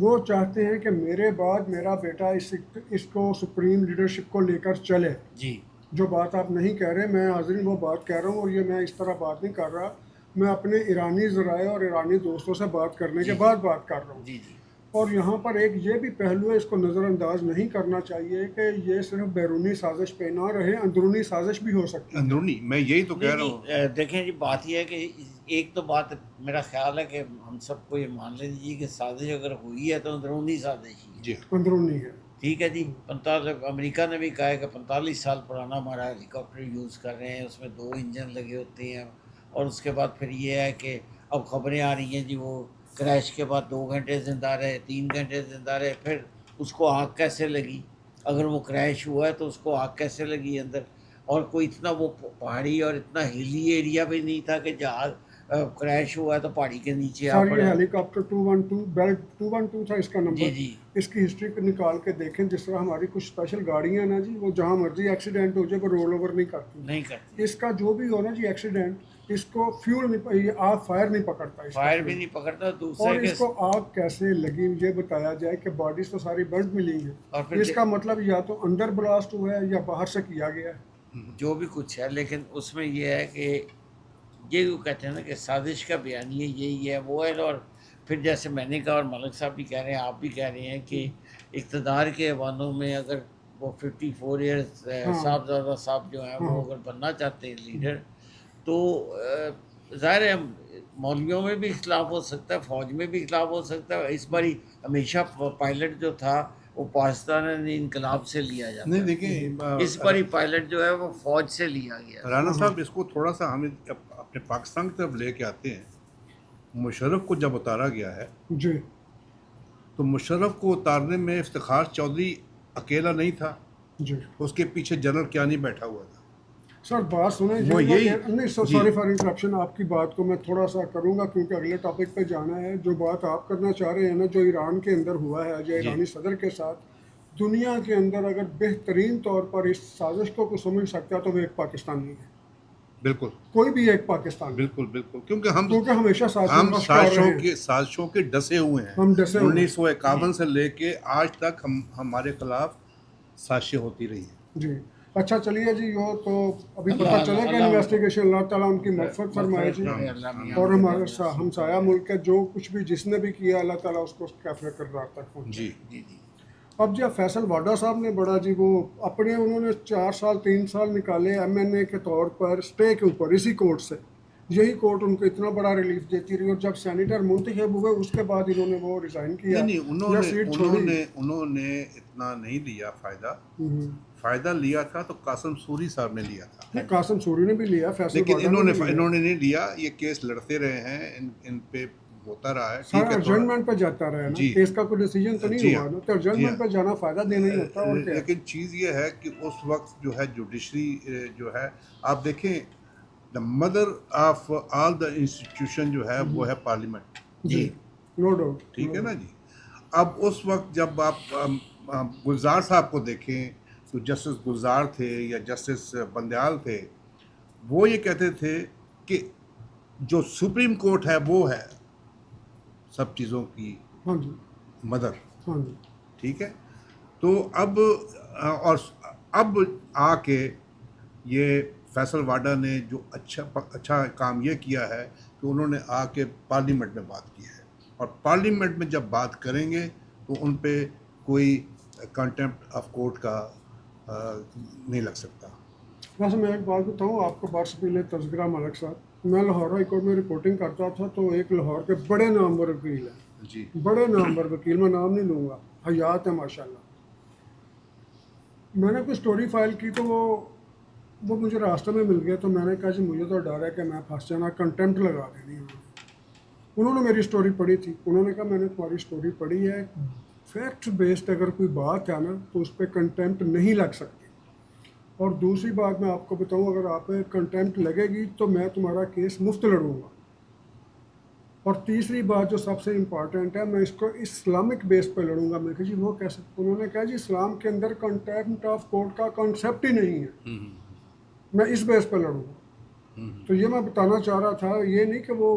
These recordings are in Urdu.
وہ چاہتے ہیں کہ میرے بعد میرا بیٹا اس کو سپریم لیڈرشپ کو لے کر چلے. جی جو بات آپ نہیں کہہ رہے، میں حاضرین وہ بات کہہ رہا ہوں، اور یہ میں اس طرح بات نہیں کر رہا، میں اپنے ایرانی ذرائع اور ایرانی دوستوں سے بات کرنے کے بعد بات کر رہا ہوں. جی جی اور یہاں پر ایک یہ بھی پہلو ہے، اس کو نظر انداز نہیں کرنا چاہیے کہ یہ صرف بیرونی سازش پہ نہ رہے، اندرونی سازش بھی ہو سکتی ہے. اندرونی، میں یہی تو کہہ رہا ہوں. نہیں، دیکھیں جی، بات یہ ہے کہ ایک تو بات میرا خیال ہے کہ ہم سب کو یہ مان لیں جی کہ سازش اگر ہوئی ہے تو اندرونی سازش ہی ہے. جی اندرونی ہے. ٹھیک ہے جی. 45 امریکہ نے بھی کہا ہے کہ 45 سال پرانا ہمارا ہیلی کاپٹر یوز کر رہے ہیں، اس میں 2 انجن لگے ہوتے ہیں، اور اس کے بعد پھر یہ ہے کہ اب خبریں آ رہی ہیں جی وہ کریش کے بعد 2 گھنٹے زندہ رہے، 3 گھنٹے زندہ رہے، پھر اس کو آگ کیسے لگی؟ اگر وہ کریش ہوا ہے تو اس کو آگ کیسے لگی اندر؟ اور کوئی اتنا وہ پہاڑی اور اتنا ہلی ایریا بھی نہیں تھا کہ جہاز کریش ہوا ہے تو پہاڑی کے نیچے آ سر پڑے. یہ ہیلی کاپٹر 212 بیلٹ 212 تھا اس کا نمبر. جی جی اس کی ہسٹری کو نکال کے دیکھیں، جس طرح ہماری کچھ اسپیشل گاڑیاں ہیں نا جی، وہ جہاں مرضی ایکسیڈنٹ ہو جائے وہ رول اوور نہیں کرتی. نہیں کرتی، اس کا جو بھی ہو نا جی ایکسیڈنٹ، اس کو فیول نہیں، یہ آگ فائر نہیں پکڑتا اس کا فائر بھی فیول. نہیں پکڑتا. اور دوسرے کے اس کو آگ کیسے لگی یہ بتایا جائے کہ باڈیز تو ساری برنٹ ملی اور ہیں. پھر اس کا مطلب یا تو اندر بلاسٹ ہوا ہے یا باہر سے کیا گیا ہے. جو بھی کچھ ہے، لیکن اس میں یہ ہے کہ یہ کہتے ہیں نا کہ سازش کا بیانیہ یہی ہے وہ ہے. اور پھر جیسے میں نے کہا اور ملک صاحب بھی کہہ رہے ہیں، آپ بھی کہہ رہے ہیں کہ اقتدار کے ایوانوں میں اگر وہ 54 ایئرس صاحبزادہ صاحب جو ہیں وہ اگر بننا چاہتے ہیں لیڈر، تو ظاہر ہے مولویوں میں بھی اختلاف ہو سکتا ہے، فوج میں بھی اختلاف ہو سکتا ہے. اس باری ہمیشہ پائلٹ جو تھا وہ پاکستان انقلاب سے لیا جاتا نہیں ہے، دیکھیں اس باری پائلٹ جو ہے وہ فوج سے لیا گیا. رانا صاحب، اس کو تھوڑا سا ہمیں اپنے پاکستان کی طرف لے کے آتے ہیں. مشرف کو جب اتارا گیا ہے جی تو مشرف کو اتارنے میں افتخار چودھری اکیلا نہیں تھا، جی اس کے پیچھے جنرل کیانی بیٹھا ہوا تھا. سر بات سنیں وہ یہ یہی نہیں جی سوری فار انٹرپشن، آپ کی بات کو میں تھوڑا سا کروں گا کیونکہ اگلے ٹاپک پہ جانا ہے. جو بات آپ کرنا چاہ رہے ہیں نا، جو ایران کے اندر ہوا ہے، جو جی ایرانی صدر کے ساتھ، دنیا کے اندر اگر بہترین طور پر اس سازش کو کوئی سمجھ سکتا ہے تو وہ ایک پاکستانی ہے. بالکل کوئی بھی ایک پاکستانی، بالکل بالکل، کیونکہ کیونکہ ہمیشہ سازشوں ہم کا شکار رہے ہیں. سازشوں کے ڈسے ہوئے ہیں. ہم ڈسے ہوئے ہیں. 1951 سے لے کے آج تک ہمارے خلاف سازشیں ہوتی رہی ہیں. جی اچھا چلیے جی، یہ تو ابھی اللہ پتہ چلا کہ اللہ انویسٹیگیشن اللہ تعالیٰ ان کی مغفرت فرمائے جی. کرے اللہ میاں. اور ہمارے ہمسایہ ملک ہے، جو کچھ بھی جس نے بھی کیا اللہ تعالیٰ اس کو کیفر کردار تک پہنچائے. جی جی جی اب جی فیصل واڈا صاحب نے بڑا جی وہ اپنے انہوں نے 4 سال 3 سال نکالے ایم این اے کے طور پر اسٹے کے اوپر، اسی کورٹ سے. یہی کورٹ ان کو اتنا بڑا ریلیف دیتی رہی، اور جب سینیٹر منتخب ہوئے اس کے بعد انہوں نے وہ ریزائن کیا نہیں، یا سیٹ چھوڑی. انہوں نے اتنا نہیں لیا فائدہ لیا تھا تو قاسم سوری صاحب نے لیا تھا. قاسم سوری نے بھی لیا، فیصل لیکن واڈا انہوں نے نہیں لیا. یہ کیس لڑتے رہے ہیں، ان پہ ہوتا رہا ہے. سر ٹھیک ہے، ارجنٹمنٹ پہ جاتا رہا ہے نا، جی کیس کا کوئی ڈیسیجن تو نہیں جی ہوا ہاں نا، تو ارجنٹمنٹ پہ جانا فائدہ دینا ہی ہوتا. اور کیا لیکن چیز یہ ہے کہ اس وقت جو ہے جوڈیشری جو ہے، آپ دیکھیں the mother of all the institution جو ہے وہ ہے پارلیمنٹ. جی نو ڈاؤٹ. ٹھیک ہے نا جی. اب اس وقت جب آپ گلزار صاحب کو دیکھیں تو جسٹس گلزار تھے یا جسٹس بندیال تھے، وہ یہ کہتے تھے کہ جو سپریم کورٹ ہے وہ ہے سب چیزوں کی ہاں جی مدر. ہاں جی ٹھیک ہے. تو اب آ کے یہ فیصل واڈا نے جو اچھا کام یہ کیا ہے کہ انہوں نے آ کے پارلیمنٹ میں بات کی ہے، اور پارلیمنٹ میں جب بات کریں گے تو ان پہ کوئی کنٹیمپٹ آف کورٹ کا نہیں لگ سکتا. ویسے میں ایک بات بتاؤں آپ کو، برس پہلے تذکرہ ملک صاحب، میں لاہور ہائی کورٹ میں رپورٹنگ کرتا تھا تو ایک لاہور کے بڑے نامور وکیل ہیں، جی بڑے نامور وکیل، میں نام نہیں لوں گا، حیات ہے ماشاء اللہ. میں نے کوئی سٹوری فائل کی تو وہ مجھے راستے میں مل گیا، تو میں نے کہا جی مجھے تو ڈر ہے کہ میں پھنس جانا، کنٹیمپٹ لگا دینی. انہوں نے میری سٹوری پڑھی تھی، انہوں نے کہا میں نے تمہاری سٹوری پڑھی ہے، فیکٹ بیسڈ اگر کوئی بات ہے نا تو اس پہ کنٹیمپٹ نہیں لگ سکتی. اور دوسری بات میں آپ کو بتاؤں، اگر آپ پہ کنٹیمپٹ لگے گی تو میں تمہارا کیس مفت لڑوں گا. اور تیسری بات جو سب سے امپورٹنٹ ہے، میں اس کو اسلامک بیس پہ لڑوں گا. میں کہا جی وہ کیسے؟ انہوں نے کہا جی اسلام کے اندر کنٹیمپٹ آف کورٹ کا کانسیپٹ ہی نہیں ہے، میں اس بیس پہ لڑوں گا. تو یہ میں بتانا چاہ رہا تھا، یہ نہیں کہ وہ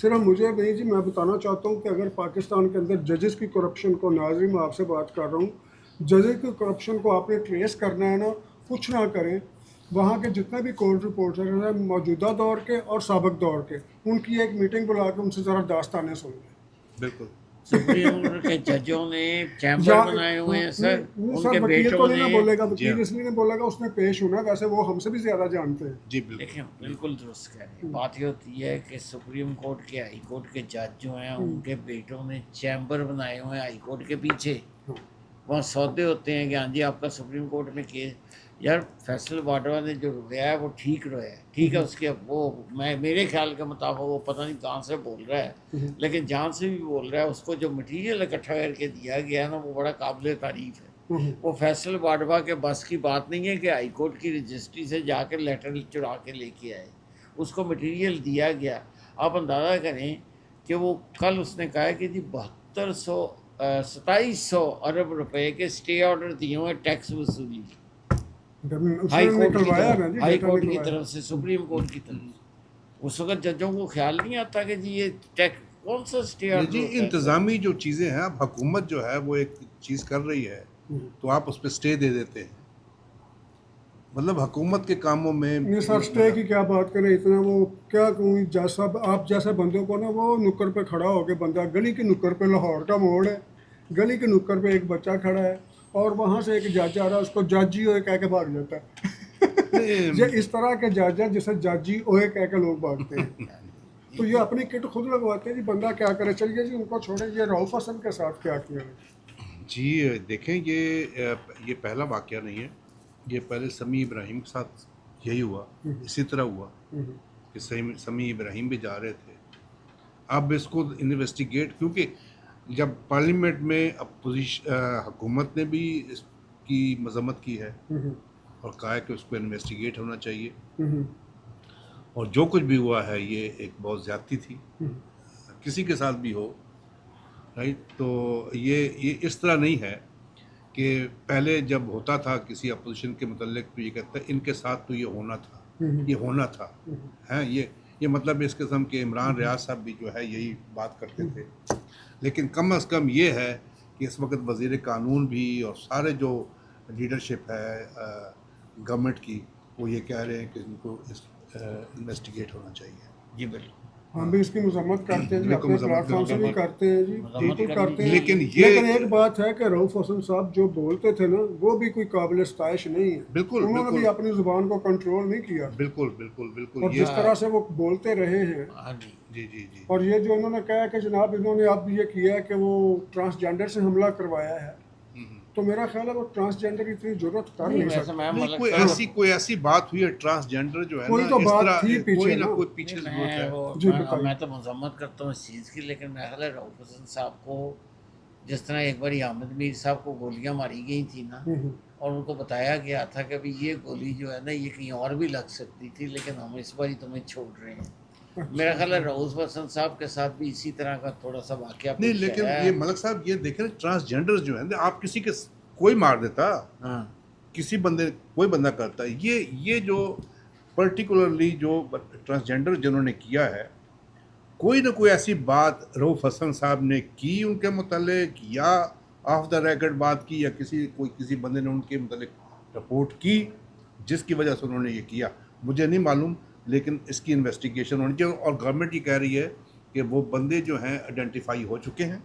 صرف مجھے نہیں جی، میں بتانا چاہتا ہوں کہ اگر پاکستان کے اندر ججز کی کرپشن کو، ناظرین میں آپ سے بات کر رہا ہوں، ججز کی کرپشن کو آپ نے ٹریس کرنا ہے نا، کچھ نہ کریں، وہاں کے جتنے بھی کورٹ رپورٹر ہیں موجودہ دور کے اور سابق دور کے، ان کی ایک میٹنگ بلا کے ان سے ذرا داستانیں سن لیں. بالکل. سپریم کورٹ کے ججوں نے چیمبر یا بنائے ہوئے ہیں سر، نہیں ان سر، کے وکیل تو بیٹوں نہیں نے. نہ بولے گا، جی وکیل ہاں. اس لیے نہیں بولے گا، اس نے پیش ہونا ہے، ویسے وہ ہم سے بھی زیادہ جانتے ہیں. جی بالکل. دیکھیں بالکل درست کہہ رہے ہیں. بات یہ ہوتی ہے کہ سپریم کورٹ کے، ہائی کورٹ کے جج جو ہیں ان کے بیٹوں نے چیمبر بنائے ہوئے ہیں ہائی کورٹ کے پیچھے. وہاں سودے ہوتے ہیں کہ ہاں جی آپ کا سپریم کورٹ میں کیس. یار فیصل باجوہ نے جو رویا ہے وہ ٹھیک رویا ہے، ٹھیک ہے. اس کے وہ میں میرے خیال کے مطابق وہ پتہ نہیں کہاں سے بول رہا ہے، لیکن جہاں سے بھی بول رہا ہے اس کو جو مٹیریل اکٹھا کر کے دیا گیا ہے نا وہ بڑا قابل تعریف ہے. وہ فیصل باجوہ کے بس کی بات نہیں ہے کہ ہائی کورٹ کی رجسٹری سے جا کے لیٹر چڑھا کے لے کے آئے. اس کو مٹیریل دیا گیا. آپ اندازہ کریں کہ وہ کل اس نے کہا ہے کہ جی 2700 ارب روپے کے اسٹے آرڈر دیے ہوئے ٹیکس وصولی ہائی کورٹ کی طرف، ہائی کورٹ کی طرف سے سپریم کورٹ کی طرف. اس وقت ججوں کو خیال نہیں آتا کہ جی یہ ٹیکس کون سا اسٹے آرڈر جی ہوتا ہے. انتظامی جو چیزیں ہیں، اب حکومت جو ہے وہ ایک چیز کر رہی ہے تو آپ اس پہ اسٹے دے دیتے ہیں. مطلب حکومت کے کاموں میں نہیں سر، اسٹے کی کیا بات کریں، اتنا وہ کیا کہوں، جیسا آپ جیسے بندوں کو نا وہ نکر پہ کھڑا ہو کے، بندہ گلی کی نکر پہ، لاہور کا موڑ ہے، گلی کی نکر پہ ایک بچہ کھڑا ہے اور وہاں سے ایک جج آ رہا ہے، اس کو جاجی اوے کہہ کے بھاگ جاتا ہے. یہ اس طرح کے جج ہیں جسے جاجی اوے کہہ کے لوگ بھاگتے ہیں. تو یہ اپنی کٹ خود لگواتے ہیں جی، بندہ کیا کرے. چلیے جی ان کو چھوڑیں. یہ رؤف حسن کے ساتھ کیا کیا ہے؟ جی دیکھیں یہ پہلا واقعہ نہیں ہے. یہ پہلے سمیع ابراہیم کے ساتھ یہی ہوا، اسی طرح ہوا کہ سمیع ابراہیم بھی جا رہے تھے. اب اس کو انویسٹیگیٹ، کیونکہ جب پارلیمنٹ میں حکومت نے بھی اس کی مذمت کی ہے اور کہا ہے کہ اس کو انویسٹیگیٹ ہونا چاہیے، اور جو کچھ بھی ہوا ہے یہ ایک بہت زیادتی تھی، کسی کے ساتھ بھی ہو، رائٹ. تو یہ اس طرح نہیں ہے کہ پہلے جب ہوتا تھا کسی اپوزیشن کے متعلق تو یہ کہتا ہے ان کے ساتھ تو یہ ہونا تھا، یہ ہونا تھا. ہیں یہ مطلب اس قسم کے عمران ریاض صاحب بھی جو ہے یہی بات کرتے تھے. لیکن کم از کم یہ ہے کہ اس وقت وزیر قانون بھی اور سارے جو لیڈرشپ ہے گورنمنٹ کی، وہ یہ کہہ رہے ہیں کہ ان کو انویسٹیگیٹ ہونا چاہیے. جی بالکل. ہم بھی اس کی مذمت کرتے ہیں جی، اپنے پلیٹ فارم سے بھی کرتے ہیں جی، بالکل کرتے ہیں. لیکن ایک بات ہے کہ رؤف حسن صاحب جو بولتے تھے نا وہ بھی کوئی قابل ستائش نہیں ہے. بالکل انہوں نے بھی اپنی زبان کو کنٹرول نہیں کیا، بالکل بالکل بالکل. اور جس طرح سے وہ بولتے رہے ہیں. جی جی جی. اور یہ جو انہوں نے کہا کہ جناب انہوں نے اب یہ کیا ہے کہ وہ ٹرانسجینڈر سے حملہ کروایا ہے، تو میرا خیال ہے وہ ٹرانسجینڈر کی اتنی ضرورت کر نہیں سکتا. کوئی ایسی بات ہوئی ہے ٹرانسجینڈر جو ہے کوئی تو بات تھی پیچھے کوئی نہ نا. کوئی پیچھے ضرورت ہے. میں تو مذمت کرتا ہوں اس چیز کی، لیکن میرا خیال ہے رؤف حسن صاحب کو جس طرح ایک بار حامد میر صاحب کو گولیاں ماری گئی تھی نا، اور ان کو بتایا گیا تھا کہ ابھی یہ گولی جو ہے نا یہ کہیں اور بھی لگ سکتی تھی، لیکن ہم اس بار ہی تمہیں چھوڑ رہے ہیں. میرا خیال ہے رؤف حسن صاحب کے ساتھ بھی اسی طرح کا تھوڑا سا واقعہ نہیں. لیکن یہ ملک صاحب یہ دیکھیں ٹرانسجینڈر جو ہے آپ کسی کے کوئی مار دیتا، کسی بندے کوئی بندہ کرتا ہے. یہ جو پرٹیکولرلی جو ٹرانسجینڈر جنہوں نے کیا ہے، کوئی نہ کوئی ایسی بات رؤف حسن صاحب نے کی ان کے متعلق، یا آف دا ریکارڈ بات کی، یا کسی بندے نے ان کے متعلق رپورٹ کی جس کی وجہ سے انہوں نے یہ کیا. مجھے نہیں معلوم، لیکن اس کی انویسٹیگیشن ہونی چاہیے. اور گورنمنٹ یہ کہہ رہی ہے کہ وہ بندے جو ہیں آئیڈینٹیفائی ہو چکے ہیں.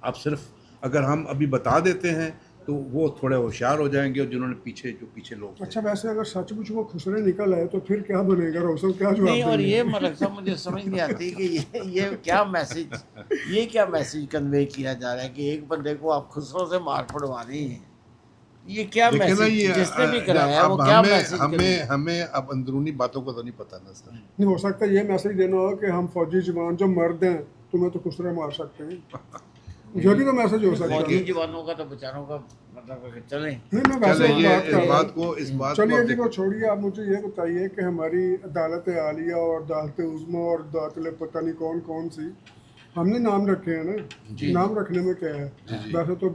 اب صرف اگر ہم ابھی بتا دیتے ہیں تو وہ تھوڑے ہوشیار ہو جائیں گے، اور جنہوں نے پیچھے لوگ. اچھا ویسے اگر سچ مچ وہ خسرے نکل آئے تو پھر کیا بنے گا روسو، کیا جواب نہیں. اور دیں گے؟ یہ ملک صاحب مجھے سمجھ نہیں آتی کہ یہ کیا میسج کنوے کیا جا رہا ہے کہ ایک بندے کو آپ خسروں سے مار پڑوا رہے ہیں. یہ کیا میسج جس نے بھی کرایا ہے وہ کیا میسج؟ ہمیں اب اندرونی باتوں کا تو نہیں پتہ نا سر. نہیں ہو سکتا یہ میسج دینا ہو کہ ہم فوجی جوان جو مرد ہیں تمہیں تو خسرے مار سکتے ہیں. یہ بھی تو میسج ہو سکتا ہے. فوجی جوانوں کا تو بیچاروں کا مطلب کہ چلیں. نہیں میں ویسے بات کر رہا ہوں. اس بات چلیے جی وہ چھوڑیے. آپ مجھے یہ بتائیے کہ ہماری عدالت عالیہ اور عدالت عظمیٰ اور عدالت پتہ نہیں کون سی، ہم نے نام رکھے ہیں نا. نام رکھنے میں کیا ہے؟ ویسے تو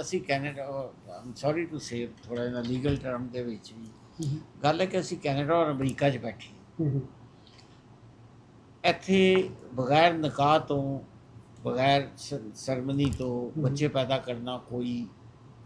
ਅਸੀਂ Canada, am sorry to say ਥੋੜਾ ਜਿਹਾ ਲੀਗਲ ਟਰਮ ਦੇ ਵਿੱਚ ਵੀ ਗੱਲ ਹੈ ਕਿ ਅਸੀਂ ਕੈਨੇਡਾ ਔਰ ਅਮਰੀਕਾ 'ਚ ਬੈਠੇ ਹਾਂ। ਇੱਥੇ ਬਗੈਰ ਨਿਕਾਹ ਤੋਂ, ਬਗੈਰ ਸਰਮਨੀ ਤੋਂ ਬੱਚੇ ਪੈਦਾ ਕਰਨਾ ਕੋਈ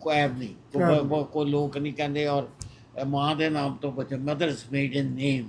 ਕੋਈ ਐਬ ਨਹੀਂ। ਕੋਈ ਲੋਕ ਨਹੀਂ ਕਹਿੰਦੇ ਔਰ ਮਾਂ ਦੇ ਨਾਮ ਤੋਂ ਬੱਚੇ, ਮਦਰਸ ਮੇਡਨ ਨੇਮ।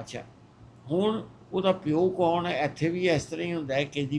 ਅੱਛਾ, ਹੁਣ ਉਹਦਾ ਪਿਓ ਕੌਣ ਹੈ? ਇੱਥੇ ਵੀ ਇਸ ਤਰ੍ਹਾਂ ਹੀ ਹੁੰਦਾ ਹੈ ਕਿ ਜੀ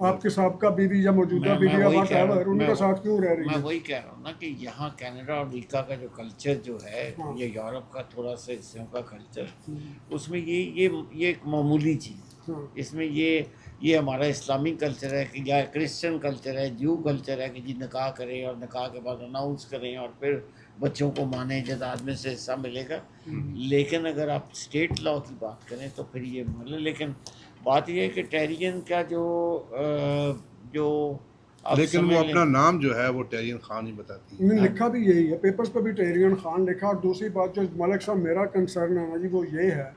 آپ کے سابقہ بیوی یا موجودہ میں بیوی یا وہی واٹ کہہ رہا ایور ہوں ان کے ساتھ کیوں رہ رہی میں ہے؟ وہی کہہ رہا ہوں نا کہ یہاں کینیڈا اور امریکہ کا جو کلچر جو ہے ہاں۔ یا یورپ کا تھوڑا سا حصوں کا کلچر، اس میں یہ ایک معمولی چیز، ہاں۔ اس میں یہ ہمارا اسلامی کلچر ہے کہ یا کرسچن کلچر ہے، جیو کلچر ہے کہ جی نکاح کریں اور نکاح کے بعد اناؤنس کریں اور پھر بچوں کو مانے جائیداد میں سے حصہ ملے گا. لیکن اگر آپ اسٹیٹ لا کی بات کریں تو پھر یہ مطلب، لیکن بات یہ ہے کہ ٹیرین کا جو آپ لیکن سمجھ وہ لیں، اپنا نام جو ہے وہ ٹیرین خان ہی بتاتی ہے. انہوں نے لکھا بھی یہی ہے، پیپرز پہ بھی ٹیرین خان لکھا. اور دوسری بات جو ملک صاحب میرا کنسرن ہے نا جی وہ یہ ہے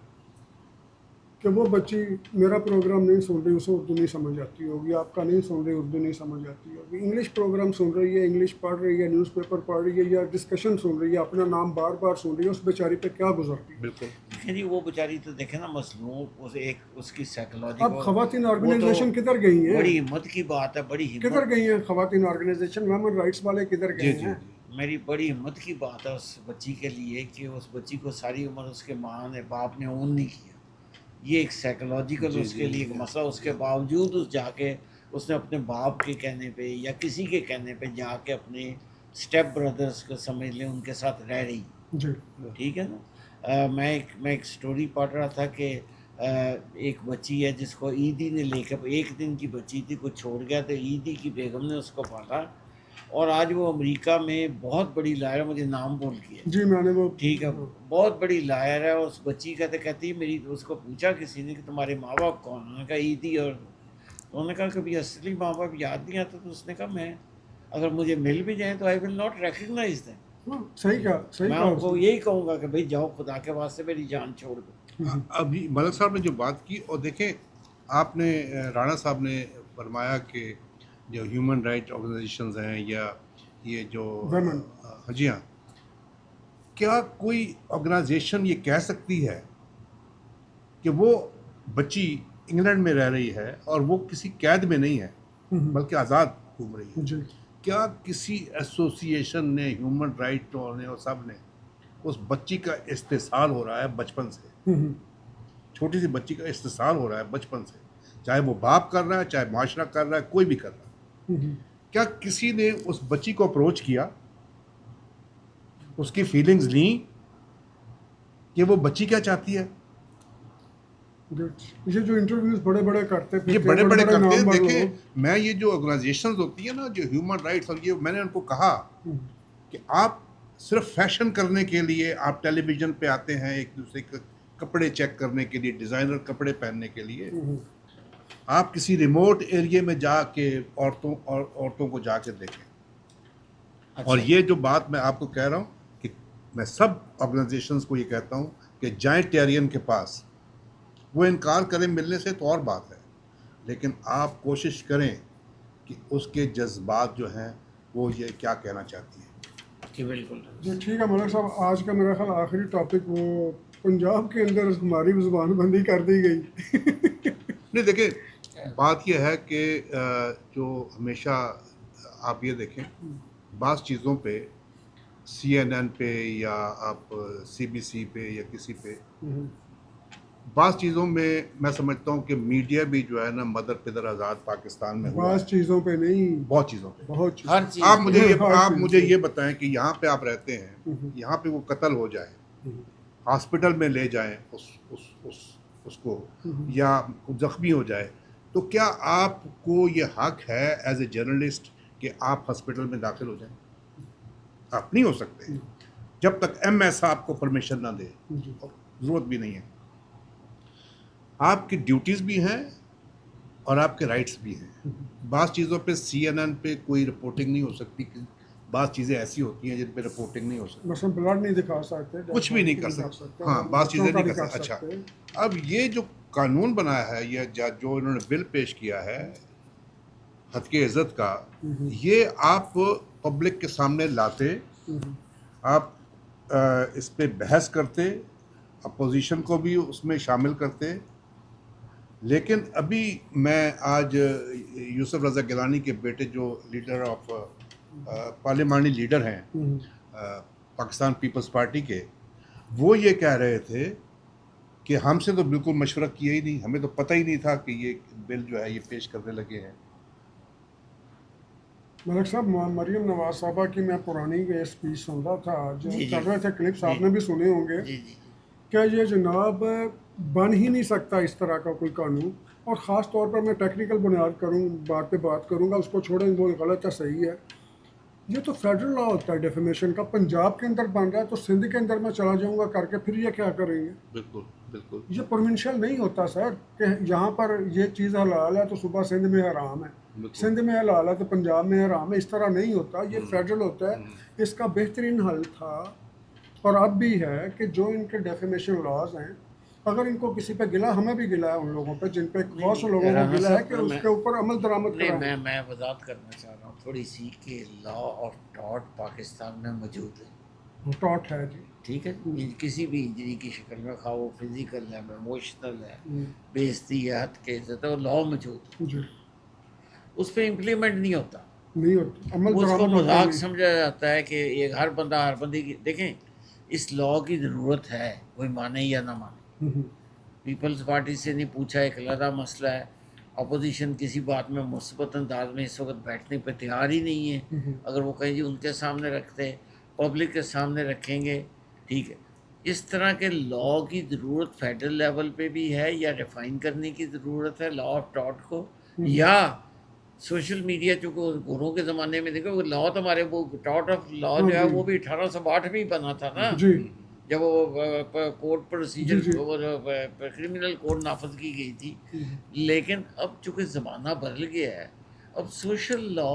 کہ وہ بچی میرا پروگرام نہیں سن رہی، اسے اردو نہیں سمجھ آتی ہوگی، آپ کا نہیں سن رہی اردو نہیں سمجھ آتی ہوگی، انگلش پروگرام سن رہی ہے، انگلش پڑھ رہی ہے، نیوز پیپر پڑھ رہی ہے یا ڈسکشن سن رہی ہے، اپنا نام بار بار سن رہی ہے، اس بیچاری پہ کیا گزرتی ہے. بالکل. دیکھیں جی وہ بیچاری تو دیکھیں نا مظلوم، اس کی سائیکالوجی اب کو، خواتین وہ تو آرگنائزیشن کدھر گئی ہیں؟ بڑی ہمت کی بات ہے، بڑی کدھر ہمت، گئی ہیں خواتین آرگنائزیشن؟ ویمن رائٹس والے کدھر جی گئے جی ہیں؟ جی. میری بڑی ہمت کی بات ہے اس بچی کے لیے کہ اس بچی کو ساری عمر اس کے ماں نے باپ نے اون نہیں کیا. یہ ایک سائیکولوجیکل جی اس جی کے لیے جی. ایک مسئلہ، اس کے باوجود اس جا کے اس نے اپنے باپ کے کہنے پہ یا کسی کے کہنے پہ جا کے اپنے اسٹیپ بردرس کو سمجھ لیں ان کے ساتھ رہ رہی. جی. ٹھیک ہے نا. میں ایک سٹوری پڑھ رہا تھا کہ ایک بچی ہے جس کو عیدی نے لے کے، ایک دن کی بچی تھی، کچھ چھوڑ گیا تو عیدی کی بیگم نے اس کو پالا اور آج وہ امریکہ میں بہت بڑی لائر، مجھے نام بھول گیا، جی میں نے وہ ٹھیک ہے، بہت بڑی لائر ہے. اس بچی کا تو کہتی میری، اس کو پوچھا کسی نے کہ تمہارے ماں باپ کون؟ انہوں نے کہا عیدی. اور انہوں نے کہا کبھی اصلی ماں باپ یاد نہیں آتا؟ تو اس نے کہا میں اگر مجھے مل بھی جائیں تو آئی ول ناٹ ریکگنائز دیم. ہاں، صحیح کہا، صحیح میں کہا ان اس کو نے. یہی کہوں گا کہ بھئی جاؤ خدا کے واسطے میری جان چھوڑ دو. ابھی ملک صاحب نے جو بات کی، اور دیکھیں آپ نے رانا صاحب نے فرمایا کہ جو ہیومن رائٹ آرگنائزیشنز ہیں یا یہ جو Women. جی ہاں، کیا کوئی آرگنائزیشن یہ کہہ سکتی ہے کہ وہ بچی انگلینڈ میں رہ رہی ہے اور وہ کسی قید میں نہیں ہے بلکہ آزاد گھوم رہی ہے؟ جی. کیا کسی ایسوسی ایشن نے، ہیومن رائٹ نے اور سب نے، اس بچی کا استحصال ہو رہا ہے بچپن سے، چھوٹی سی بچی کا استحصال ہو رہا ہے بچپن سے، چاہے وہ باپ کر رہا ہے، چاہے معاشرہ کر رہا ہے، کوئی بھی کر رہا ہے، کیا کسی نے اس بچی کو اپروچ کیا، اس کی فیلنگز لیں کہ وہ بچی کیا چاہتی ہے؟ یہ جو انٹرویوز بڑے بڑے کرتے یہ پھرتے بڑے بڑے کرتے ہیں. نامور دیکھیں لوگ. میں یہ جو آرگنائزیشنز ہوتی ہیں نا جو ہیومن رائٹس، اور یہ میں نے ان کو کہا کہ آپ صرف فیشن کرنے کے لیے آپ ٹیلی ویژن پہ آتے ہیں ایک دوسرے کے کپڑے چیک کرنے کے لیے، ڈیزائنر کپڑے پہننے کے لیے، آپ کسی ریموٹ ایریے میں جا کے عورتوں کو جا کے دیکھیں. اور یہ جو بات میں آپ کو کہہ رہا ہوں کہ میں سب آرگنائزیشنز کو یہ کہتا ہوں کہ جائیں ٹیرین کے پاس، وہ انکار کریں ملنے سے تو اور بات ہے، لیکن آپ کوشش کریں کہ اس کے جذبات جو ہیں وہ یہ کیا کہنا چاہتی ہے. کہ بالکل جی ٹھیک ہے ملک صاحب، آج کا میرا خیال آخری ٹاپک وہ پنجاب کے اندر ہماری زبان بندی کر دی گئی. نہیں دیکھیں بات یہ ہے کہ جو ہمیشہ آپ یہ دیکھیں بعض چیزوں پہ CNN پہ یا آپ CBC پہ یا کسی پہ، بعض چیزوں میں سمجھتا ہوں کہ میڈیا بھی جو ہے نا مدر پدر آزاد پاکستان میں ہوا بعض ہے، چیزوں پہ نہیں، بہت چیزوں پہ. بہت ہر چیز آپ مجھے یہ بتائیں کہ یہاں پہ آپ رہتے ہیں، یہاں پہ وہ قتل ہو جائے، ہاسپٹل میں لے جائیں اس کو، یا زخمی ہو جائے، تو کیا آپ کو یہ حق ہے ایز اے جرنلسٹ کہ آپ ہاسپٹل میں داخل ہو جائیں؟ آپ نہیں ہو سکتے جب تک MS آپ کو پرمیشن نہ دے، ضرورت بھی نہیں ہے. آپ کی ڈیوٹیز بھی ہیں اور آپ کے رائٹس بھی ہیں. بعض چیزوں پہ CNN پہ کوئی رپورٹنگ نہیں ہو سکتی، بعض چیزیں ایسی ہوتی ہیں جن پہ رپورٹنگ نہیں ہو سکتی، مثلا بلڈ نہیں دکھا سکتے، کچھ بھی نہیں کر سکتے. ہاں بعض چیزیں نہیں کر سکتے. اچھا اب یہ جو قانون بنایا ہے، یہ جو انہوں نے بل پیش کیا ہے حد کے عزت کا، یہ آپ پبلک کے سامنے لاتے، آپ اس پہ بحث کرتے، اپوزیشن کو بھی اس میں شامل کرتے. لیکن ابھی میں آج یوسف رضا گیلانی کے بیٹے جو لیڈر آف پارلیمانی لیڈر ہیں پاکستان پیپلز پارٹی کے، وہ یہ کہہ رہے تھے کہ ہم سے تو بالکل مشورہ کیا ہی نہیں، ہمیں تو پتہ ہی نہیں تھا کہ یہ بل جو ہے یہ پیش کرنے لگے ہیں. ملک صاحب مریم نواز صاحبہ کی میں پرانی اسپیچ سن رہا تھا جو جی، جی، چل رہے تھے کلپس جی، آپ نے بھی سنے ہوں گے جی جی کہ یہ جناب بن ہی نہیں سکتا اس طرح کا کوئی قانون. اور خاص طور پر میں ٹیکنیکل بنیاد بات پہ بات کروں گا, اس کو چھوڑیں وہ غلط ہے صحیح ہے. یہ تو فیڈرل لا ہوتا ہے ڈیفیمیشن کا, پنجاب کے اندر بن رہا ہے تو سندھ کے اندر میں چلا جاؤں گا کر کے, پھر یہ کیا کریں گے؟ بالکل بالکل یہ پروونشل نہیں ہوتا سر کہ یہاں پر یہ چیز حلال ہے تو صبح سندھ میں حرام ہے, بالکل سندھ میں حلال ہے تو پنجاب میں حرام ہے. اس طرح نہیں ہوتا, یہ فیڈرل ہوتا ہے. اس کا بہترین حل تھا اور اب بھی ہے کہ جو ان کے ڈیفیمیشن لاز ہیں, اگر ان کو کسی پہ گلا, ہمیں بھی گلا ہے ان لوگوں پہ جن پہ بہت سے لوگوں کو رانا گلا ہے صاحب کہ اس کے اوپر عمل درآمد نہیں کرائیں. میں وضاحت کرنا چاہ رہا ہوں تھوڑی سی کہ لا آف ٹاٹ پاکستان میں موجود ہے, ٹاٹ ہے جی. ٹھیک ہے, کسی بھی انجری کی شکل میں, خواہ وہ فزیکل ہے, ایموشنل ہے, بے عزتی ہے, حد کے عزت ہے, وہ لا موجود ہے, جی اس پہ امپلیمنٹ نہیں ہوتا. نہیں ہوتا, عمل اس کو درآمد ہوتا مذاق نہیں. سمجھا جاتا ہے کہ یہ ہر بندہ ہر بندے کی, دیکھیں اس لا کی ضرورت ہے, کوئی مانے یا نہ مانے. پیپلز پارٹی سے نہیں پوچھا, ایک علیحدہ مسئلہ ہے. اپوزیشن کسی بات میں مثبت انداز میں اس وقت بیٹھنے پہ تیار ہی نہیں ہے. اگر وہ کہیں جی ان کے سامنے رکھتے, پبلک کے سامنے رکھیں گے, ٹھیک ہے. اس طرح کے لا کی ضرورت فیڈرل لیول پہ بھی ہے, یا ریفائن کرنے کی ضرورت ہے لا آف ٹاٹ کو, یا سوشل میڈیا چونکہ گوروں کے زمانے میں دیکھو لا تو ہمارے وہ ٹاٹ آف لا جو ہے وہ بھی 1862 میں ہی بنا تھا نا, جی جب وہ کوڈ پروسیجر جی. کرمنل کوڈ نافذ کی گئی تھی. لیکن اب چونکہ زمانہ بدل گیا ہے, اب سوشل لا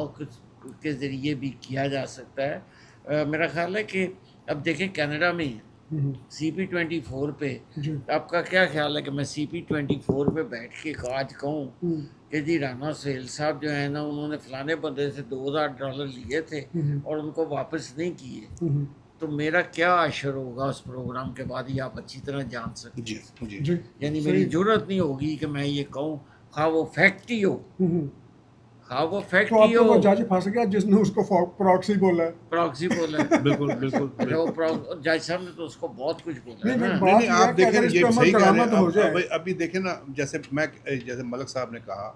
کے ذریعے بھی کیا جا سکتا ہے. میرا خیال ہے کہ اب دیکھیں کینیڈا میں CP24 پہ, جی آپ کا کیا خیال ہے کہ میں CP24 پہ بیٹھ کے آج کہوں کہ جی رانا سہیل صاحب جو ہے نا انہوں نے فلانے بندے سے $2000 لیے تھے اور ان کو واپس نہیں کیے, تو میرا کیا اشر ہوگا اس پروگرام کے بعد, یہ آپ اچھی طرح جان سکتے جی ہیں. جی جی یعنی میری ضرورت نہیں ہوگی کہ میں یہ کہوں, خواہ وہ فیکٹ ہی ہو, خواہ وہ فیکٹ تو آپ ہی کا وہ ہو. جج پھنس گیا جس نے اس کو پراکسی بولا ہے. پراکسی بولا ہے, بالکل بالکل اچھا وہ جج صاحب نے تو اس کو بہت کچھ بولا ہے نہیں نا. نہیں بات نہیں یہ ہے آپ کہ دیکھیں اگر اس یہ پہ عمل صحیح کہہ رہے درآمد ہو ہیں. جائے. ابھی دیکھیں نا, جیسے ملک صاحب نے کہا,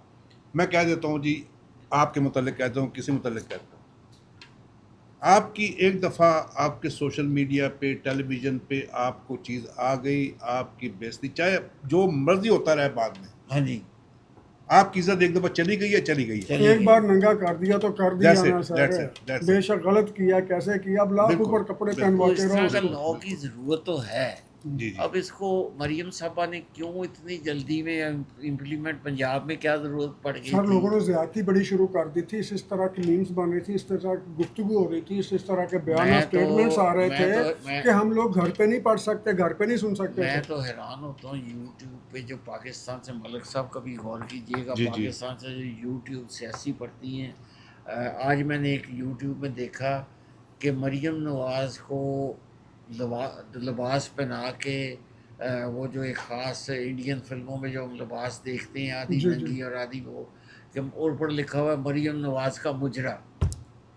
میں کہہ دیتا ہوں جی, آپ کے متعلق کہتا ہوں, کسی متعلق کہتا ہوں, آپ کی ایک دفعہ آپ کے سوشل میڈیا پہ, ٹیلی ویژن پہ آپ کو چیز آ گئی, آپ کی بےزتی, چاہے جو مرضی ہوتا رہے بعد میں, ہاں جی, آپ کی عزت ایک دفعہ چلی گئی ہے, چلی گئی ہے. چلی ایک گئی. بار ننگا کر دیا تو کر دیا نا سر, that's بے it. شک غلط کیا, کیسے کیا, اب لاکھ بالکل، اوپر کپڑے بالکل. تو پہنواتے اس رہو طرح اس کا کو. لا کی ضرورت تو ہے. جی جی اب اس کو مریم صاحبہ نے کیوں اتنی جلدی میں امپلیمنٹ, پنجاب میں کیا ضرورت پڑ گئی سر تھی؟ لوگوں نے زیادتی بڑی شروع کر دی تھی, اس طرح کی میمز بن رہی تھی, اس طرح کی گفتگو ہو رہی تھی, اس طرح کے بیانات اسٹیٹمنٹس آ رہے تھے کہ ہم لوگ گھر پہ نہیں پڑھ سکتے, گھر پہ نہیں سن سکتے میں تھے. تو حیران ہوتا ہوں یوٹیوب پہ جو پاکستان سے, ملک صاحب کبھی غور کیجیے گا, جی جی. پاکستان سے جو یوٹیوب سیاسی پڑھتی ہیں. آج میں نے ایک یوٹیوب میں دیکھا کہ مریم نواز کو لباس پہنا کے, وہ جو ایک خاص انڈین فلموں میں جو ہم لباس دیکھتے ہیں, آدھی جی جی. ننگی اور آدھی وہ, کہ اوپر لکھا ہوا ہے مریم نواز کا مجرا.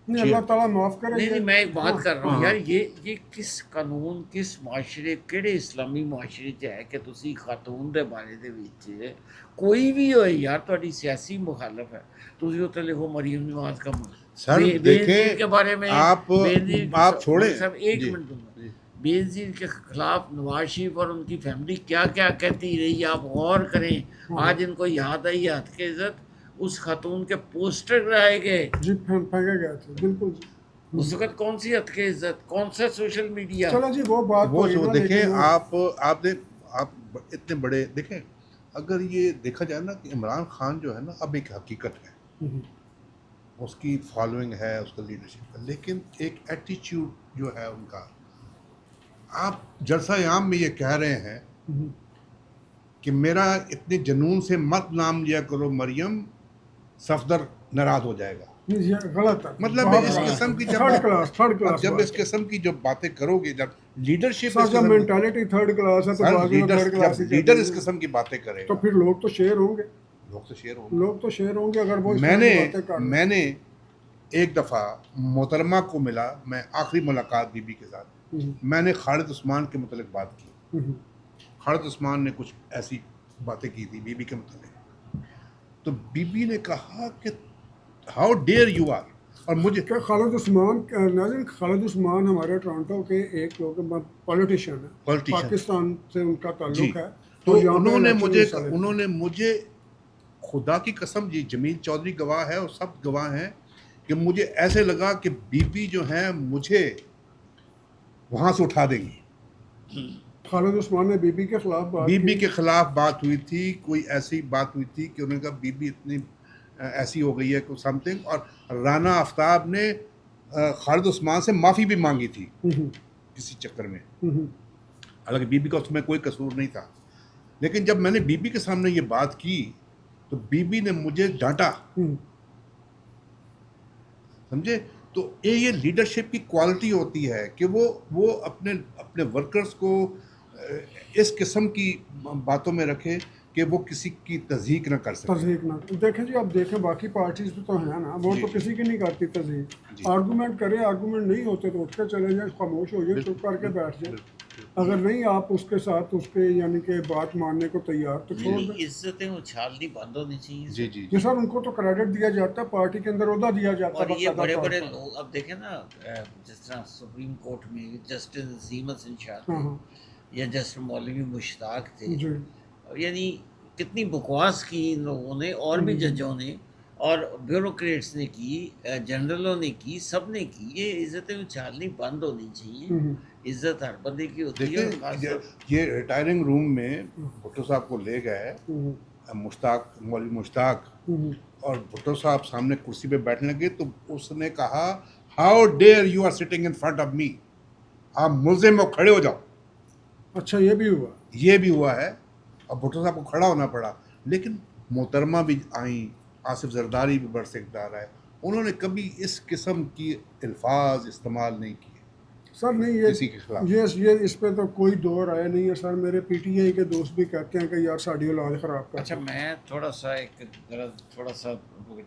نہیں اللہ تعالیٰ معاف کرے. نہیں میں ایک بات کر رہا ہوں ہاں. یار, یہ کس قانون, کس معاشرے, کہڑے اسلامی معاشرے 'ਚ ہے کہ تسی خاتون دے بارے دے وچ کوئی بھی ہوئے یار تہاڈی سیاسی مخالف ہے, تسی اوتے لکھو مریم نواز کا سر بے دیکھیں, نظیر کے بارے میں, بے نظیر آپ چھوڑیں صاحب ایک جی منٹ دوں گا, بے نظیر کے خلاف نواز شریف اور ان کی فیملی کیا کیا کہتی رہی, آپ غور کریں. آج ان کو یاد آئی ہاتھ کے عزت, اس خاتون کے پوسٹر لائے گئے جی پھینکے گئے تھے, بالکل جی. اس وقت کون سی حد کی عزت, کون سا سوشل میڈیا. چلو جی وہ بات وہ تو دیکھیں, آپ اتنے بڑے دیکھیں, اگر یہ دیکھا جائے نا کہ عمران خان جو ہے نا اب ایک حقیقت ہے, اس کی فالوئنگ ہے, اس کا لیڈرشپ ہے, لیکن ایک ایٹیچیوڈ جو ہے ان کا, آپ جلسہ عام میں یہ کہہ رہے ہیں کہ میرا اتنے جنون سے مت نام لیا کرو مریم, صفدر ناراض ہو جائے گا. یہ غلط ہے, مطلب اس قسم کی تھرڈ کلاس جب اس قسم کی جو باتیں کرو گے, جب لیڈرشپ سر جب مینٹالٹی تھرڈ کلاس ہے تو باقی تھرڈ کلاس ہی لیڈر اس قسم کی باتیں کرے تو گا, پھر لوگ تو شیر ہوں گے, لوگ تو شیر ہوں گے. لوگ تو شیر ہوں گے اگر وہ اس طرح کی باتیں کر رہے ہیں. میں نے ایک دفعہ محترمہ کو ملا, میں آخری ملاقات بی بی کے ساتھ, میں نے خالد عثمان کے متعلق بات کی. خالد عثمان نے کچھ ایسی باتیں کی تھی بی بی کے متعلق, تو بی بی نے کہا کہ ہاؤ ڈیئر یو آر, اور مجھے کہ خالد عثمان ناظرین، خالد عثمان ہمارے ٹورانٹو کے ایک لوگ پولیٹیشین ہیں، Politician. پاکستان سے ان کا جی تعلق ہے، تو اور یہاں پہ انہوں نے الیکشن مجھے میں حصہ لیتے ہیں۔ انہوں نے مجھے خدا کی قسم، جی جمیل چودھری گواہ ہے اور سب گواہ ہیں کہ مجھے ایسے لگا کہ بی بی جو ہیں مجھے وہاں سے اٹھا دیں گی. خالد عثمان نے بی بی کے خلاف بات بی بی کی۔ کے خلاف بات ہوئی تھی، کوئی ایسی بات ہوئی تھی کہ انہوں نے کہا بی بی اتنی ایسی ہو گئی ہے کہ سم تھنگ، اور رانا آفتاب نے خالد عثمان سے معافی بھی مانگی تھی کسی چکر میں، حالانکہ بی بی کا اس میں کوئی قصور نہیں تھا. لیکن جب میں نے بی بی کے سامنے یہ بات کی تو بی بی نے مجھے ڈانٹا، سمجھے. تو یہ لیڈرشپ کی کوالٹی ہوتی ہے کہ وہ اپنے ورکرز کو اس قسم کی باتوں میں رکھے کہ وہ کسی کی تضحیق نہ کر سکے. تضحیق نہ دیکھیں جی، اب دیکھیں باقی پارٹیز بھی تو ہیں نا، وہ جی تو جی کسی کی نہیں کرتی تضحیق. جی. آرگومنٹ کرے، آرگومنٹ نہیں ہوتے تو اٹھ کے چلے جائیں، خاموش ہو جائیں، چپ کر کے بیٹھ جائیں. اگر نہیں آپ اس کے ساتھ اس کے یعنی کہ بات ماننے کو تیار تو چھوڑ دیں. عزتیں اچھالنی بند ہونی چاہیے. جی جی جی سر، ان کو تو کریڈٹ دیا جاتا ہے، پارٹی کے اندر عہدہ دیا جاتا اور ہے یہ باقاعدہ بڑے طور بڑے پر. لوگ اب دیکھیں نا، جس طرح سپریم کورٹ میں جسٹس نسیم حسن شاہ ہاں تھے ہاں یا جسٹس مولوی مشتاق تھے، جی یعنی کتنی بکواس کی ان لوگوں نے، اور بھی ججوں نے اور بیوروکریٹس نے کی، جنرلوں نے کی، سب نے کی. یہ عزتیں اچھالنی بند ہونی چاہیے. عزت ہر بندے کی ہوتی ہے. اور خاص طور دیکھیں یہ ریٹائرنگ روم میں بھٹو صاحب کو لے گئے مولوی مشتاق، اور بھٹو صاحب سامنے کرسی پہ بیٹھنے لگے تو اس نے کہا how dare you are sitting in front of me, آپ ملزم ہو، کھڑے ہو جاؤ. اچھا یہ بھی ہوا. یہ بھی ہوا ہے، اور بھٹو صاحب کو کھڑا ہونا پڑا. لیکن محترمہ بھی آئیں، آصف زرداری بھی بڑھ سے اقدار آئے، انہوں نے کبھی اس قسم کی الفاظ استعمال نہیں کیے سر نہیں، کسی کے خلاف. یہ اس پہ تو کوئی دو رائے نہیں ہے سر. میرے پی ٹی آئی کے دوست بھی کہتے ہیں کہ یار ساڑی اولاد خراب کر. اچھا میں تھوڑا سا تھوڑا سا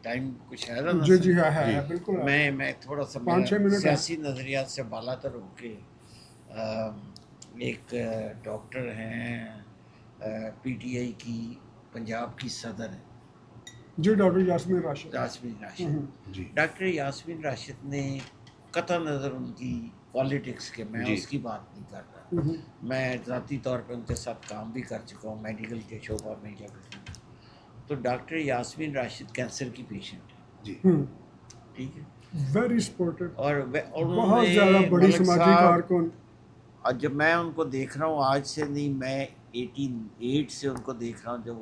ٹائم کچھ ہے نا جی جی ہے بالکل. میں تھوڑا سا 5-6 منٹ سیاسی نظریات سے بالا تر ہو کے، ایک ڈاکٹر ہیں پی ٹی آئی کی پنجاب کی صدر ہیں، جی ڈاکٹر یاسمین راشد. یاسمین راشد. جی ڈاکٹر یاسمین راشد نے قطع نظر ان کی پالیٹکس کے، میں جی اس کی بات نہیں کر رہا، میں ذاتی طور پہ ان کے ساتھ کام بھی کر چکا ہوں میڈیکل کے شعبہ میں یا کچھ. تو ڈاکٹر یاسمین راشد کینسر کی پیشنٹ ہے، جی ٹھیک ہے، ویری سپورٹڈ، اور انہوں بہت نے زیادہ بڑی ملک سماجی صاحب، کارکن. اور جب میں ان کو دیکھ رہا ہوں آج سے نہیں، میں 88 سے ان کو دیکھ رہا ہوں، جب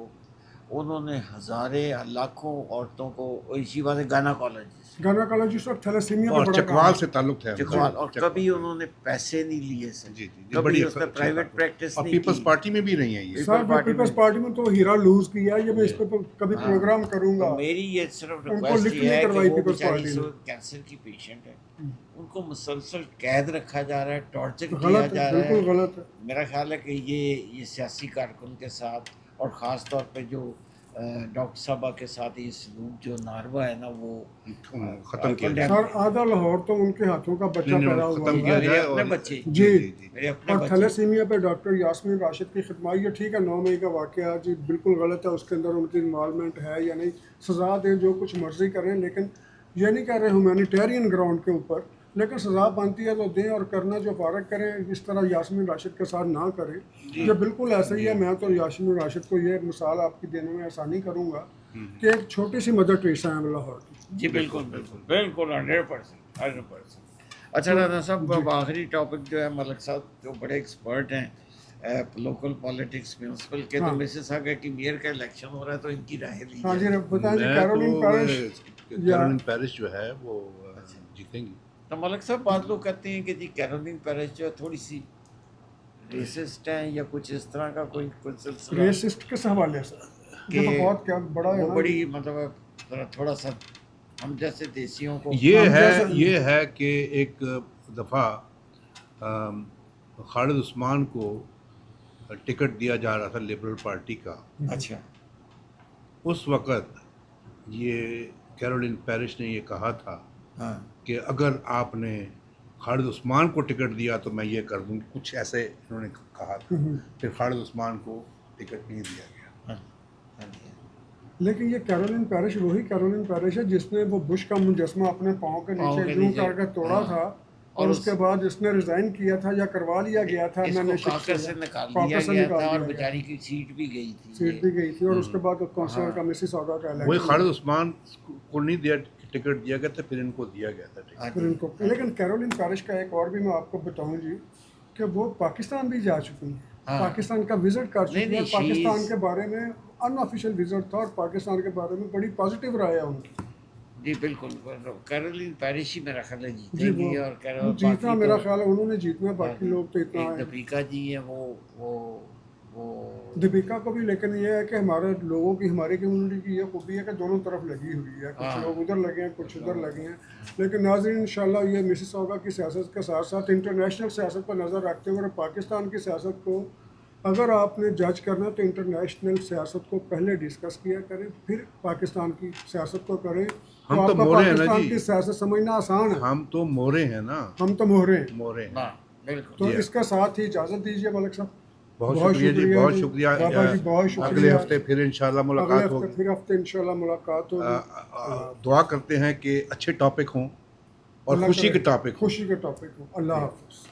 انہوں نے ہزاریں لاکھوں عورتوں کو، اسی بات ہے گائناکالوجسٹ اور تھیلیسیمیا اور پہ بڑا کام چکوال ہے. سے تعلق تھا. چکوال، اور کبھی انہوں نے پیسے نہیں لیے سر، جی جی کبھی بڑی اس نے پرائیویٹ پریکٹس اور نہیں پیپلز کی. پارٹی میں بھی نہیں ہے یہ. سر میں پیپلز پارٹی میں تو ہیرا لوز کیا ہے، یہ میں اس پہ کبھی ہاں، پروگرام کروں تو گا. میری یہ صرف ان کو ریکویسٹ لفٹ یہ نہیں ہے کہ کروائی وہ پیپلز بیچاری پارٹی اس نے. وقت کینسر کی پیشنٹ ہے، ان کو مسلسل قید رکھا جا رہا ہے، ٹارچر کیا غلط ہے، جا رہا ہے. بالکل غلط ہے. میرا خیال ہے کہ یہ سیاسی کارکن کے ساتھ، اور خاص طور پہ جو ڈاکٹر صاحبہ کے ساتھ یہ سلوک جو ناروا ہے نا، وہ ختم کیا جائے. سر آدھا لاہور تو ان کے ہاتھوں کا بچہ پیدا ہوا ختم کیا ہے. جائے. اپنے اور بچے، جی میرے اپنے اور بچے. تھیلیسیمیا پہ ڈاکٹر یاسمین راشد کی خدمات، یہ ٹھیک ہے 9 مئی کا واقعہ جی بالکل غلط ہے، اس کے اندر ان کی انوالومنٹ ہے یا نہیں، سزا دیں جو کچھ مرضی کریں، لیکن یہ نہیں کہہ رہے ہیومینیٹیرین گراؤنڈ کے اوپر، لیکن سزا بنتی ہے تو دیں، اور کرنا جو فارغ کریں، اس طرح یاسمین راشد کے ساتھ نہ کریں. یہ بالکل ایسا ہی ہے. میں تو یاسمین راشد کو یہ مثال آپ کی دینے میں آسانی کروں گا کہ ایک چھوٹی سی مدر ٹریسا ہے لاہور کی. جی بالکل بالکل بالکل 100%. اچھا رانا صاحب، اب آخری ٹاپک جو ہے، ملک صاحب جو بڑے ایکسپرٹ ہیں لوکل پالیٹکس میونسپل کے، تو مسز آگے کی میئر کا الیکشن ہو رہا ہے، تو ان کی رائے لی ہاں جی جائے. بتائیں جی. میں کیرولین تو پیرش کیرولین پیرس جو ہے وہ جیتیں گی. تو ملک صاحب بعض لوگ کہتے ہیں کہ جی کیرولین پیرس جو ہے تھوڑی سی ریسسٹ ہیں یا کچھ اس طرح کا کوئی سلسلہ، ریسسٹ کس حوالے سے؟ یہ تو بہت کیا بڑا ہے وہ نا. بڑی مطلب تھوڑا سا ہم جیسے دیسیوں کو، یہ ہے کہ ایک دفعہ خالد عثمان کو ٹکٹ دیا جا رہا تھا لبرل پارٹی کا. اچھا اس وقت یہ کیرولین پیرس نے یہ کہا تھا ہاں کہ اگر آپ نے خالد عثمان کو ٹکٹ دیا تو میں یہ کر دوں، کچھ ایسے انہوں نے کہا تھا. پھر خالد عثمان کو ٹکٹ نہیں دیا گیا. لیکن یہ کیرولین پیرش وہی کیرولین پیرش ہے جس نے وہ بش کا مجسمہ اپنے پاؤں کے پاؤں کے نیچے یوں نیچے، کر کے توڑا ہاں، تھا، اور اور اس کے بعد اس نے ریزائن کیا تھا یا کروا لیا گیا تھا اس میں کو نے کاکر سے نکال دیا کاکر سے گیا نکال تھا اور دیا گیا، بیچاری کی سیٹ بھی گئی تھی سیٹ بھی گئی تھی، اور اس کے بعد کونسلر کا مسز آگا کا وہی الیکشن، خالد عثمان کو نہیں دیا ٹکٹ دیا گیا تھا، پھر ان کو دیا گیا تھا ٹکٹ. پھر ان کو. لیکن کیرولین پیرش کا ایک اور بھی میں آپ کو بتاؤں جی کہ وہ پاکستان بھی جا چکی ہیں، ہاں. پاکستان کا وزٹ کر چکی ہیں، نہیں، پاکستان کے بارے میں ان آفیشیل وزٹ تھا اور پاکستان کے بارے میں بڑی پازیٹیو رائے ہے ان کی. جی بالکل، کیرولین پیرس ہی میرا خیال ہے جی جیتیں وہ گی، اور جیتنا باقی میرا تو خیال ہے انہوں نے جیتنا، باقی لوگ تو اتنا ایک ہے. دپیکا جی ہیں وہ دیپیکا کو بھی، لیکن یہ ہے کہ ہمارے لوگوں کی، ہماری کمیونٹی کی یہ خوبی ہے کہ دونوں طرف لگی ہوئی ہے، کچھ ہاں. لوگ ادھر لگے ہیں، کچھ ادھر لگے ہیں. لیکن ناظرین انشاءاللہ یہ مسز اوگا کی سیاست کے ساتھ ساتھ انٹرنیشنل سیاست پر نظر رکھتے ہوئے پاکستان کی سیاست کو اگر آپ نے جج کرنا تو انٹرنیشنل سیاست کو پہلے ڈسکس کیا کریں، پھر پاکستان کی سیاست کو کریں، تو ہم تو آپ کا مورے ہیں نا پاکستان جی، کی سیاست سمجھنا آسان ہے. ہم تو مورے ہیں نا، ہم تو مہرے ہیں. مورے ہیں. ہاں بالکل. تو جی اس کے ساتھ ہی اجازت دیجیے ملک صاحب. بہت شکریہ جی، بہت شکریہ. بابا جی بہت شکریہ. اگلے ہفتے پھر انشاءاللہ اگلے ملاقات ہفتے ہوگی. پھر ہفتے انشاءاللہ ملاقات ہوگی. دعا کرتے ہیں کہ اچھے ٹاپک ہوں اور اللہ خوشی کرے کے ٹاپک ہوں. خوشی کے ٹاپک ہوں. اللہ حافظ.